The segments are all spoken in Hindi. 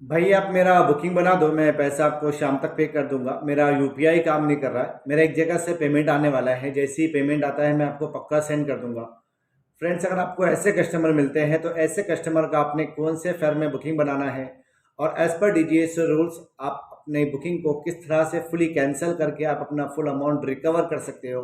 भाई आप मेरा बुकिंग बना दो, मैं पैसा आपको शाम तक पे कर दूंगा। मेरा यूपीआई काम नहीं कर रहा है। मेरा एक जगह से पेमेंट आने वाला है, जैसे ही पेमेंट आता है मैं आपको पक्का सेंड कर दूंगा। फ्रेंड्स, अगर आपको ऐसे कस्टमर मिलते हैं तो ऐसे कस्टमर का आपने कौन से फेयर में बुकिंग बनाना है और एज पर डीजीएस रूल्स आप अपने बुकिंग को किस तरह से फुली कैंसिल करके आप अपना फुल अमाउंट रिकवर कर सकते हो,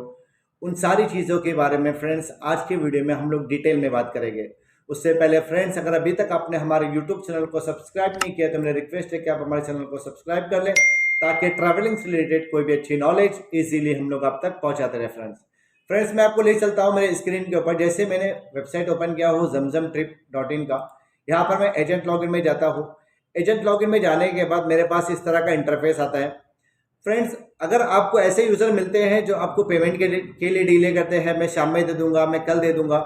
उन सारी चीज़ों के बारे में फ्रेंड्स आज की वीडियो में हम लोग डिटेल में बात करेंगे। उससे पहले फ्रेंड्स, अगर अभी तक आपने हमारे यूट्यूब चैनल को सब्सक्राइब नहीं किया तो मेरी रिक्वेस्ट है कि आप हमारे चैनल को सब्सक्राइब कर लें, ताकि ट्रैवलिंग से रिलेटेड कोई भी अच्छी नॉलेज इजीली हम लोग आप तक पहुंचाते रहे। फ्रेंड्स, मैं आपको ले चलता हूँ मेरे स्क्रीन के ऊपर। जैसे मैंने वेबसाइट ओपन किया हो zamzamtrip.in का, यहाँ पर मैं एजेंट लॉगिन में जाता हूँ। एजेंट लॉगिन में जाने के बाद मेरे पास इस तरह का इंटरफेस आता है। फ्रेंड्स, अगर आपको ऐसे यूज़र मिलते हैं जो आपको पेमेंट के लिए डिले करते हैं, मैं शाम में दे दूंगा, मैं कल दे दूंगा,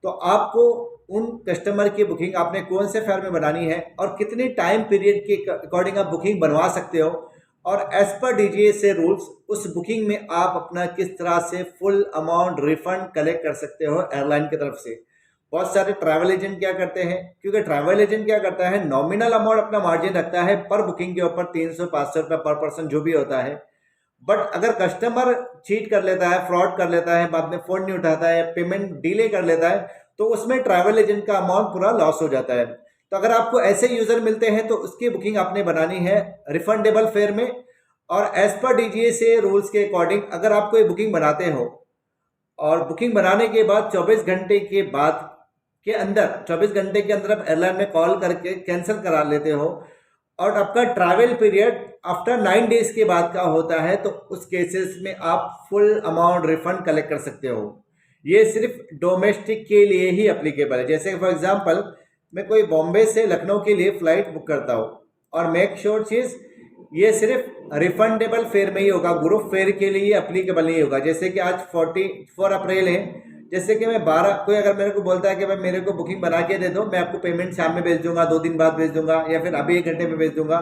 तो आपको उन कस्टमर की बुकिंग आपने कौन से फेयर में बनानी है और कितने टाइम पीरियड के अकॉर्डिंग आप बुकिंग बनवा सकते हो, और एज पर डीजीए से रूल्स उस बुकिंग में आप अपना किस तरह से फुल अमाउंट रिफंड कलेक्ट कर सकते हो एयरलाइन की तरफ से। बहुत सारे ट्रैवल एजेंट क्या करते हैं, क्योंकि ट्रैवल एजेंट क्या करता है, नॉमिनल अमाउंट अपना मार्जिन रखता है पर बुकिंग के ऊपर, 300-500 रुपये पर पर्सन जो भी होता है। बट अगर कस्टमर चीट कर लेता है, फ्रॉड कर लेता है, बाद में फोन नहीं उठाता है, पेमेंट डिले कर लेता है, तो उसमें ट्रैवल एजेंट का अमाउंट पूरा लॉस हो जाता है। तो अगर आपको ऐसे यूजर मिलते हैं तो उसकी बुकिंग आपने बनानी है रिफंडेबल फेयर में, और एज पर डीजीए से रूल्स के अकॉर्डिंग अगर आप कोई बुकिंग बनाते हो और बुकिंग बनाने के बाद 24 घंटे के बाद के अंदर 24 घंटे के अंदर आप एयरलाइन में कॉल करके कैंसिल करा लेते हो, और आपका ट्रैवल पीरियड आफ्टर 9 डेज के बाद का होता है, तो उस केसेस में आप फुल अमाउंट रिफंड कलेक्ट कर सकते हो। ये सिर्फ डोमेस्टिक के लिए ही अप्लीकेबल है। जैसे फॉर एग्जांपल, मैं कोई बॉम्बे से लखनऊ के लिए फ़्लाइट बुक करता हूँ, और मेक श्योर चीज़ ये सिर्फ रिफंडेबल फेयर में ही होगा, ग्रुप फेयर के लिए अप्लीकेबल नहीं होगा। जैसे कि आज 44 अप्रैल है, जैसे कि मैं 12, कोई अगर मेरे को बोलता है कि भाई मेरे को बुकिंग बना के दे दो, मैं आपको पेमेंट शाम में भेज दूंगा, 2 दिन बाद भेज दूंगा, या फिर अभी 1 घंटे में भेज दूंगा,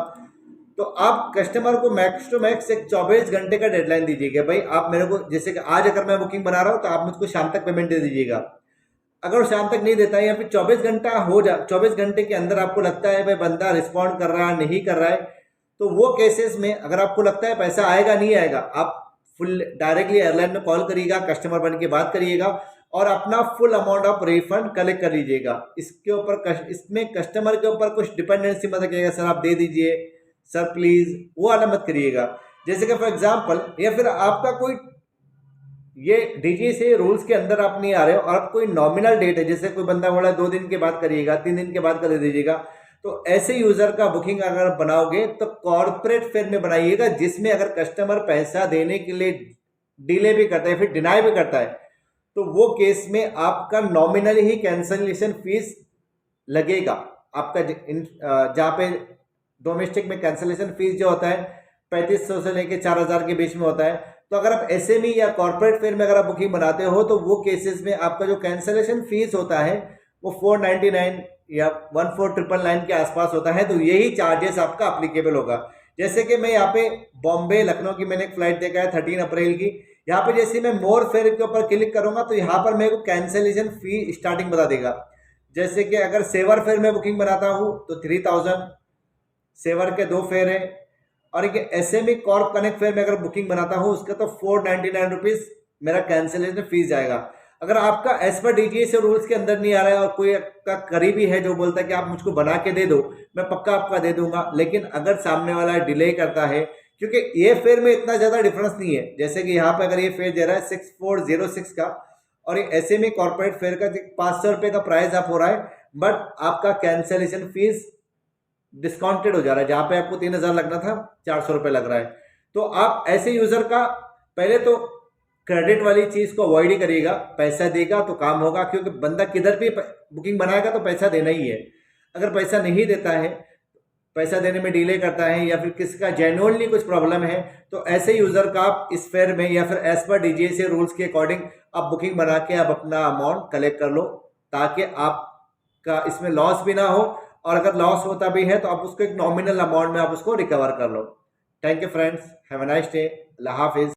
तो आप कस्टमर को मैक्स टू मैक्स एक 24 घंटे का डेडलाइन दीजिएगा। भाई आप मेरे को, जैसे कि आज अगर मैं बुकिंग बना रहा हूँ तो आप मुझको शाम तक पेमेंट दे दीजिएगा। अगर वो शाम तक नहीं देता है या फिर 24 घंटे के अंदर आपको लगता है भाई बंदा रिस्पॉन्ड कर रहा है, नहीं कर रहा है, तो वो केसेस में अगर आपको लगता है पैसा आएगा नहीं आएगा, आप फुल डायरेक्टली एयरलाइन में कॉल करिएगा, कस्टमर बन के बात करिएगा और अपना full amount of refund collect कर लीजिएगा। इसके ऊपर इसमें कस्टमर के ऊपर कुछ डिपेंडेंसी मत रखिएगा, सर आप दे दीजिए, सर प्लीज, वो वाला मत करिएगा। जैसे कि फॉर एग्जांपल, या फिर आपका कोई ये डीजी से रूल्स के अंदर आप नहीं आ रहे हो और आप कोई नॉमिनल डेट है, जैसे कोई बंदा बोला 2 दिन के बाद करिएगा, 3 दिन के बाद कर दीजिएगा, तो ऐसे यूजर का बुकिंग अगर बनाओगे तो कॉर्पोरेट फेयर में बनाइएगा, जिसमें अगर कस्टमर पैसा देने के लिए डिले भी करता है फिर डिनाई भी करता है, तो वो केस में आपका नॉमिनल ही कैंसलेशन फीस लगेगा। आपका जहाँ पे डोमेस्टिक में कैंसलेशन फीस जो होता है 3500 से लेके 4000 के बीच में होता है, तो अगर आप एसएमई या कॉर्पोरेट फेयर में अगर आप बुकिंग बनाते हो तो वो केसेस में आपका जो कैंसलेशन फीस होता है वो 499 या 14999 के आसपास होता है, तो यही चार्जेस आपका अप्लीकेबल होगा। जैसे कि मैं यहाँ पे बॉम्बे लखनऊ की मैंने एक फ्लाइट देखा है 13 अप्रैल की, यहाँ पे जैसे मैं मोर फेयर के ऊपर क्लिक करूंगा तो यहाँ पर मेरे को कैंसलेशन फी स्टार्टिंग बता देगा। जैसे कि अगर सेवर फेयर में बुकिंग बनाता हूँ तो 3000, सेवर के 2 फेयर है, और एक एसएमई कॉर्प कनेक्ट फेयर में अगर बुकिंग बनाता हूँ उसका तो 499 रुपीज़ मेरा कैंसिलेशन फीस जाएगा। अगर आपका एज पर डीजीए से रूल्स के अंदर नहीं आ रहा है और कोई आपका करीबी है जो बोलता है कि आप मुझको बना के दे दो, मैं पक्का आपका दे दूंगा, लेकिन अगर सामने वाला डिले करता है, क्योंकि ये फेयर में इतना ज़्यादा डिफरेंस नहीं है। जैसे कि यहाँ पे अगर ये फेयर दे रहा है 6406 का, और ये एसएमई कॉर्पोरेट फेयर का 500 रुपये का प्राइस आप हो रहा है, बट आपका कैंसिलेशन फीस डिस्काउंटेड हो जा रहा है। जहां पे आपको 3000 लगना था 400 रुपये लग रहा है। तो आप ऐसे यूजर का पहले तो क्रेडिट वाली चीज को अवॉइड ही करिएगा, पैसा देगा तो काम होगा, क्योंकि बंदा किधर भी बुकिंग बनाएगा तो पैसा देना ही है। अगर पैसा नहीं देता है, पैसा देने में डिले करता है, या फिर किसी का जेन्युइनली कुछ प्रॉब्लम है, तो ऐसे यूजर का आप इस फेयर में या फिर एज पर डीजीए से रूल्स के अकॉर्डिंग आप बुकिंग बना के आप अपना अमाउंट कलेक्ट कर लो, ताकि आपका इसमें लॉस भी ना हो, और अगर लॉस होता भी है तो आप उसको एक नॉमिनल अमाउंट में आप उसको रिकवर कर लो। Thank you friends, have a nice day, अल्लाह हाफिज।